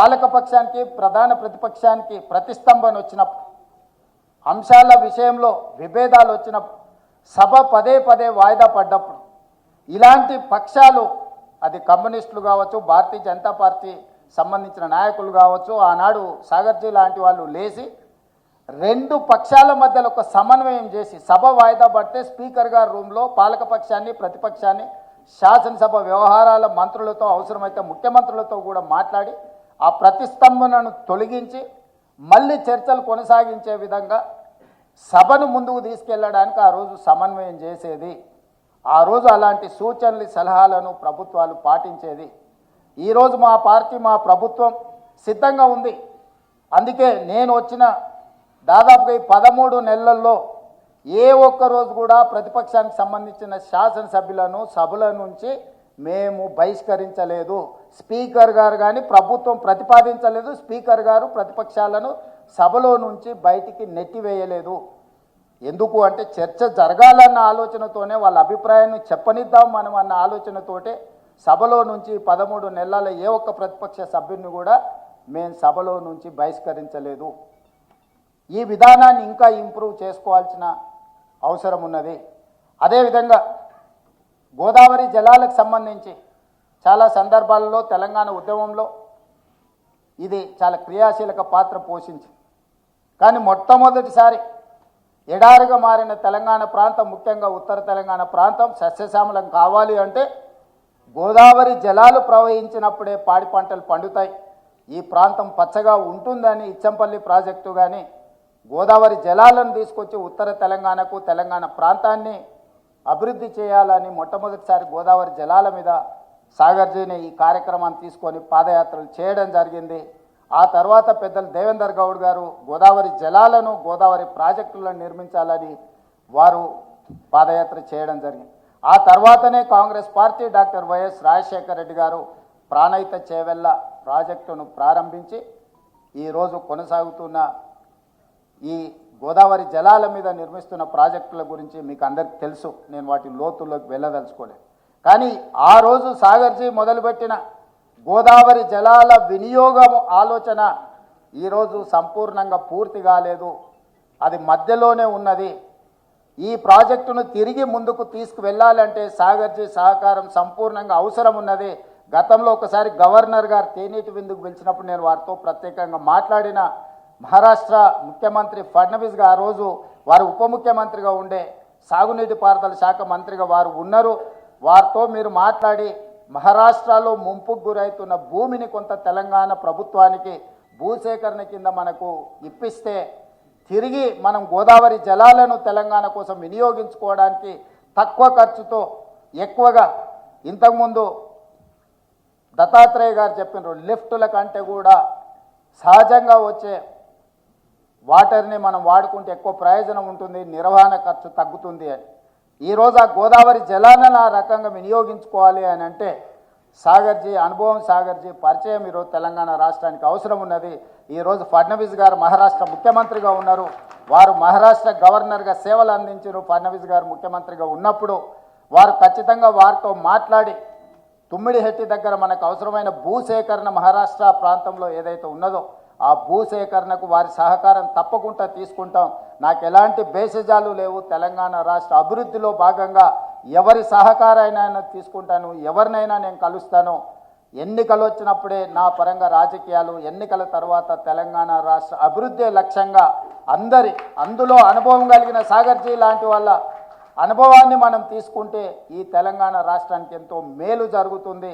పాలకపక్షానికి ప్రధాన ప్రతిపక్షానికి ప్రతిస్తంభన వచ్చినప్పుడు, అంశాల విషయంలో విభేదాలు వచ్చినప్పుడు, సభ పదే పదే వాయిదా పడ్డప్పుడు ఇలాంటి పక్షాలు, అది కమ్యూనిస్టులు కావచ్చు, భారతీయ జనతా పార్టీ సంబంధించిన నాయకులు కావచ్చు, ఆనాడు సాగర్జీ లాంటి వాళ్ళు లేచి రెండు పక్షాల మధ్యలో ఒక సమన్వయం చేసి సభ వాయిదా పడితే స్పీకర్ గారి రూమ్లో పాలకపక్షాన్ని ప్రతిపక్షాన్ని శాసనసభ వ్యవహారాల మంత్రులతో అవసరమైతే ముఖ్యమంత్రులతో కూడా మాట్లాడి ఆ ప్రతిస్తంభనను తొలగించి మళ్ళీ చర్చలు కొనసాగించే విధంగా సభను ముందుకు తీసుకెళ్లడానికి ఆ రోజు సమన్వయం చేసేది. ఆ రోజు అలాంటి సూచనలు సలహాలను ప్రభుత్వాలు పాటించేది. ఈరోజు మా పార్టీ మా ప్రభుత్వం సిద్ధంగా ఉంది. అందుకే నేను వచ్చిన దాదాపుగా ఈ 13 నెలల్లో ఏ ఒక్క రోజు కూడా ప్రతిపక్షానికి సంబంధించిన శాసనసభ్యులను సభల నుంచి మేము బహిష్కరించలేదు. స్పీకర్ గారు కానీ ప్రభుత్వం ప్రతిపాదించలేదు. స్పీకర్ గారు ప్రతిపక్షాలను సభలో నుంచి బయటికి నెట్టివేయలేదు. ఎందుకు అంటే చర్చ జరగాలన్న ఆలోచనతోనే, వాళ్ళ అభిప్రాయాన్ని చెప్పనిద్దాం మనం అన్న ఆలోచనతోటే సభలో నుంచి 13 నెలల ఏ ఒక్క ప్రతిపక్ష సభ్యుని కూడా మేము సభలో నుంచి బహిష్కరించలేదు. ఈ విధానాన్ని ఇంకా ఇంప్రూవ్ చేసుకోవాల్సిన అవసరం ఉన్నది. అదేవిధంగా గోదావరి జలాలకు సంబంధించి చాలా సందర్భాలలో తెలంగాణ ఉద్యమంలో ఇది చాలా క్రియాశీలక పాత్ర పోషించింది. కానీ మొట్టమొదటిసారి ఎడారిగా మారిన తెలంగాణ ప్రాంతం, ముఖ్యంగా ఉత్తర తెలంగాణ ప్రాంతం సస్యశ్యామలం కావాలి అంటే గోదావరి జలాలు ప్రవహించినప్పుడే పాడి పంటలు పండుతాయి, ఈ ప్రాంతం పచ్చగా ఉంటుందని ఇచ్చంపల్లి ప్రాజెక్టు కానీ గోదావరి జలాలను తీసుకొచ్చి ఉత్తర తెలంగాణకు తెలంగాణ ప్రాంతాన్ని అభివృద్ధి చేయాలని మొట్టమొదటిసారి గోదావరి జలాల మీద సాగర్జీని ఈ కార్యక్రమాన్ని తీసుకొని పాదయాత్రలు చేయడం జరిగింది. ఆ తర్వాత పెద్దలు దేవేందర్ గౌడ్ గారు గోదావరి జలాలను, గోదావరి ప్రాజెక్టులను నిర్మించాలని వారు పాదయాత్ర చేయడం జరిగింది. ఆ తర్వాతనే Congress party doctor YS Rajasekhara Reddy గారు ప్రాణహిత చేవెళ్ళ ప్రాజెక్టును ప్రారంభించి ఈరోజు కొనసాగుతున్న ఈ గోదావరి జలాల మీద నిర్మిస్తున్న ప్రాజెక్టుల గురించి మీకు అందరికీ తెలుసు, నేను వాటి లోతుల్లోకి వెళ్ళదలుచుకోలేదు. కానీ ఆ రోజు సాగర్జీ మొదలుపెట్టిన గోదావరి జలాల వినియోగం ఆలోచన ఈరోజు సంపూర్ణంగా పూర్తి కాలేదు, అది మధ్యలోనే ఉన్నది. ఈ ప్రాజెక్టును తిరిగి ముందుకు తీసుకువెళ్ళాలంటే సాగర్జీ సహకారం సంపూర్ణంగా అవసరం ఉన్నది. గతంలో ఒకసారి గవర్నర్ గారు తేనీటి విందుకు పిలిచినప్పుడు నేను వారితో ప్రత్యేకంగా మాట్లాడిన మహారాష్ట్ర ముఖ్యమంత్రి ఫడ్నవీస్ గారు, ఆ రోజు వారు ఉప ముఖ్యమంత్రిగా ఉండే సాగునీటి పారుదల శాఖ మంత్రిగా వారు ఉన్నారు, వారితో మీరు మాట్లాడి మహారాష్ట్రలో ముంపుకు గురవుతున్న భూమిని కొంత తెలంగాణ ప్రభుత్వానికి భూసేకరణ కింద మనకు ఇప్పిస్తే తిరిగి మనం గోదావరి జలాలను తెలంగాణ కోసం వినియోగించుకోవడానికి తక్కువ ఖర్చుతో ఎక్కువగా, ఇంతకుముందు దత్తాత్రేయ గారు చెప్పినారు, లిఫ్టుల కంటే కూడా సహజంగా వచ్చే వాటర్ని మనం వాడుకుంటే ఎక్కువ ప్రయోజనం ఉంటుంది, నిర్వహణ ఖర్చు తగ్గుతుంది అని. ఈరోజు ఆ గోదావరి జలాలను ఆ రకంగా వినియోగించుకోవాలి అని అంటే సాగర్జీ అనుభవం, సాగర్జీ పరిచయం ఈరోజు తెలంగాణ రాష్ట్రానికి అవసరం ఉన్నది. ఈరోజు ఫడ్నవీస్ గారు మహారాష్ట్ర ముఖ్యమంత్రిగా ఉన్నారు, వారు మహారాష్ట్ర గవర్నర్గా సేవలు అందించారు. ఫడ్నవీస్ గారు ముఖ్యమంత్రిగా ఉన్నప్పుడు వారు ఖచ్చితంగా వారితో మాట్లాడి తుమ్మిడిహెట్టి దగ్గర మనకు అవసరమైన భూసేకరణ మహారాష్ట్ర ప్రాంతంలో ఏదైతే ఉన్నదో ఆ భూసేకరణకు వారి సహకారం తప్పకుండా తీసుకుంటాం. నాకు ఎలాంటి భేషజాలు లేవు. తెలంగాణ రాష్ట్ర అభివృద్ధిలో భాగంగా ఎవరి సహకారాన్ని తీసుకుంటాను, ఎవరినైనా నేను కలుస్తాను. ఎన్నికలు వచ్చినప్పుడే నా పరంగా రాజకీయాలు, ఎన్నికల తర్వాత తెలంగాణ రాష్ట్ర అభివృద్ధి లక్ష్యంగా అందులో అనుభవం కలిగిన సాగర్జీ లాంటి వాళ్ళ అనుభవాన్ని మనం తీసుకుంటే ఈ తెలంగాణ రాష్ట్రానికి ఎంతో మేలు జరుగుతుంది.